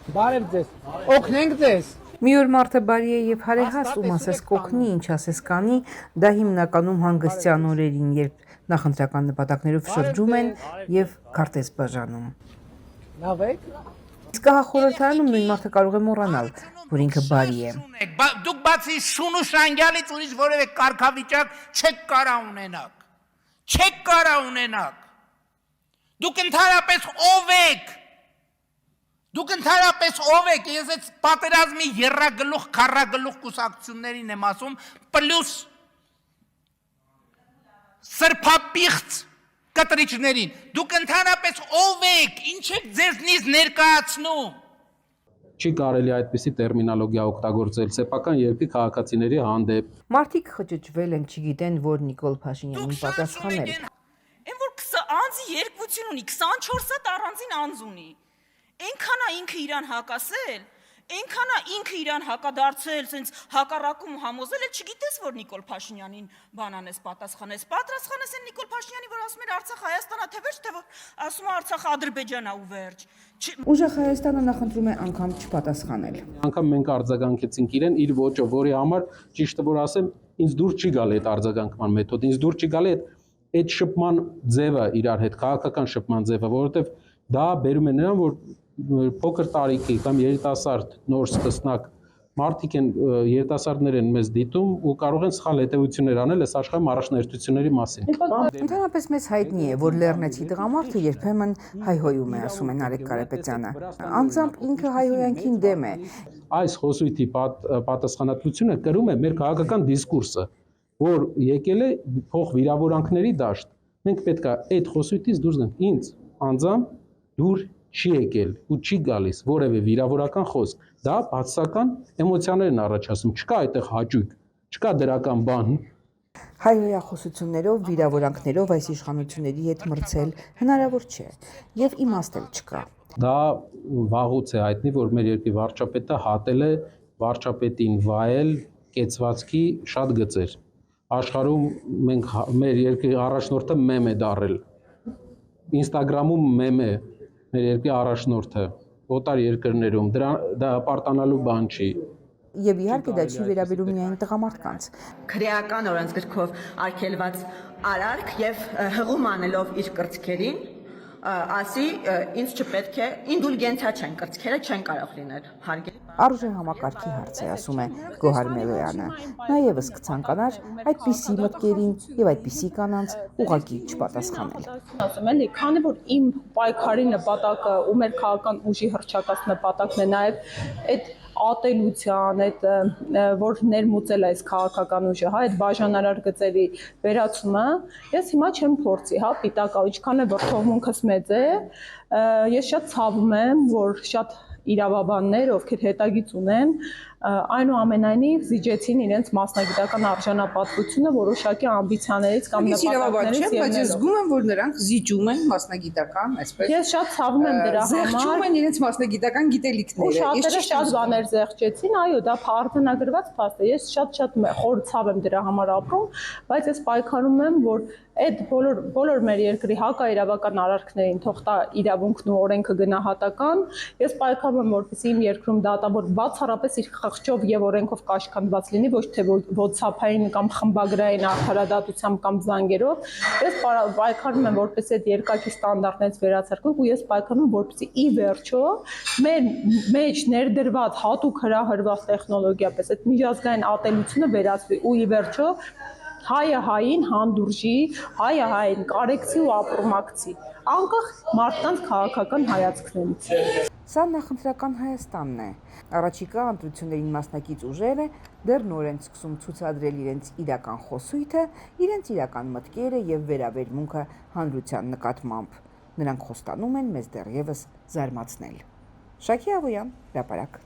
Բարև ձեզ։ Օգնենք ձեզ։ Մի օր մարդը բարի է եւ հարեհաս, ում ասես կօգնի, ինչ ասես կանի, դա հիմնականում հանգստյան օրերին, երբ նախընտրական նպատակներով շրջում են եւ քարտեզ բաժանում։ Լավ եք։ Իսկ հա խորհրդարանում նույն մարդը կարող է մոռանալ, որ ինքը բարի է։ Դուք բացի շուն ու շանգյալից ուրիշ որևէ կարգավիճակ չեք կարա ունենաք։ Չեք կարա ունենաք։ Դուք ընդհանրապես ով եք։ Դուք ընդհանրապես ով եք, ես այդ պատերազմի երրագլուխ, քառագլուխ կուսակցություններին եմ ասում, պլյուս սրբապիղծ կտրիչներին, դուք ընդհանրապես ով եք, ինչ եք ձեզնից ներկայացնում։ Չի կարելի այդպիսի տերմինոլոգիա օգտագործել սեփական երկրի քաղաքացիների հանդեպ։ Մարդիկ խճճվել են, չգիտեն, որ Նիկոլ Փաշինյանին պատասխանել։ Այն որ անձի երկվություն ունի, 24 հատ առանձին անձ ունի։ Այնքան է ինքը իրան հակասել, այնքան է ինքը իրան հակադարձել, սենց հակառակում համոզել, էլ չգիտես, որ Նիկոլ Փաշինյանին բանանես պատասխանես, պատասխանես այն Նիկոլ Փաշինյանի, որ ասում էր Արցախ Հայաստանա, թե վերջ, թե որ ասում է Արցախ Ադրբեջանա ու վերջ։ Ուժեղ Հայաստանը նախընտրում է անգամ չպատասխանել։ Անգամ մենք արձագանքեցինք իրեն իր ոճով, որի համար ճիշտը որ ասեմ, ինձ դուր չի գալի այդ արձագանքման մեթոդը, ինձ դուր չի գալի այդ շփման ձևը իրար հետ, քաղաքական շփման ձևը, որովհետև դա բերում է նրան, որ փոքր տարիքի կամ երիտասարդ նոր սկսնակ մարդիկ են երիտասարդներ են մեզ դիտում ու կարող են սխալ հետևություններ անել այս աշխարհում առաջնահերթությունների մասին։ Ընդհանրապես մեզ հայտնի է, որ Լեռնեցի տղամարդը երբեմն հայհոյում է, ասում է Նարեկ Կարապետյանը։ Անձամբ ինքը հայհոյանքին դեմ է։ Այս խոսույթի պատասխանատվությունը կրում է մեր քաղաքական դիսկուրսը, որ եկել է փող վիրավորանքների դաշտ։ Մենք պետք է այդ խոսույթից դուրս գանք։ Ինձ անձամբ դուր չի եկել ու չի գալիս որևէ վիրավորական խոսք, դա բացասական էմոցիաներ են առաջացնում, չկա այդտեղ հաճույք, չկա դրական բան։ Հայհոյախոսություններով, վիրավորանքներով այս իշխանությունների հետ մրցել հնարավոր չէ եւ իմաստ էլ չկա։ Դա վաղուց է հայտնի, որ մեր երկրի վարչապետը հատել է վարչապետին վայել կեցվածքի շատ գծեր։ Աշխարհում մենք մեր երկրի առաջնորդը մեմ է դարել։ Ինստագրամում մեմ է մեր երկրի առաջնորդը, օտար երկրներում, դա պարտանալու բան չի։ Եվ իհարկե դա չի վերաբերում միայն տղամարդկանց։ Քրեական օրենսգրքով արգելված արարք եւ հղում անելով իր կրծքերին, ասի ինձ չպետք է ինդուլգենցիա չեն կրծքերը չեն կարող լինել հարգելի։ Արժե համակարգի հարց է, ասում է Գոհար Մելոյանը։ Նա եւս կցանկանար այդպիսի մտքերին եւ այդպիսի կանանց ուղղակի չպատասխանել։ Ասում էլի, քանի որ իմ պայքարի նպատակը ու մեր քաղաքական ուժի հռչակած նպատակն է նաեւ այդ ատելության, այդ որ ներմուծել է այս քաղաքական ուժը, հա, այդ բաժանարար գծերի վերացումը, ես հիմա չեմ փորձի, հա, պիտակա, ինչքան է որ թողունքս մեծ է, ես շատ ցավում եմ, որ շատ իրավաբաններ, ովքեր հետագիծ ունեն, այնուամենայնիվ զիջեցին իրենց մասնագիտական արժանապատվությունը որոշակի ամբիցիաներից կամ նպատակներից ելնելով։ Բայց ես զգում եմ, որ նրանք զիջում են մասնագիտական, այսպես։ Ես շատ ցավում եմ դրա համար։ Զեղչում են իրենց մասնագիտական գիտելիքները։ Ու շատերը շատ բաներ զեղչեցին, այո, դա արձանագրված փաստ է։ Ես շատ խոր ցավ եմ դրա համար ապրում, բայց ես պայքարում եմ, որ այդ բոլոր մեր երկրի հակաիրավական արարքներին թող տա իրավունքն ու օրենքը գնահատական։ Ես պայքարում եմ, որպեսզի իմ երկրում դատավոր բացառապես իր խղճով եւ օրենքով կաշկանդված լինի, ոչ թե WhatsApp-ային կամ խմբագրային արդարադատությամբ կամ զանգերով։ Ես պայքարում եմ, որպեսզի այդ երկակի ստանդարտներից վերացարկվենք ու ես պայքարում եմ, որպեսզի ի վերջո մեր մեջ ներդրված հատուկ հրահրված տեխնոլոգիա պես այդ միջազգային ատելությունը վերացվի ու ի վերջո հայը հային հանդուրժի, հայը հային կարեկցի ու ապրումակցի, անկախ մարդկանց քաղաքական հայացքներից։ Սա նախընտրական Հայաստանն է։ Առաջիկա ընտրություններին մասնակից ուժերը դեռ նոր են սկսում ցուցադրել իրենց իրական խոսույթը, իրենց իրական մտքերը եւ վերաբերմունքը հանրության նկատմամբ։ Նրանք խոստանում են մեզ դեռևս զարմացնել։ Շակի Ավոյան, Հրապարակ։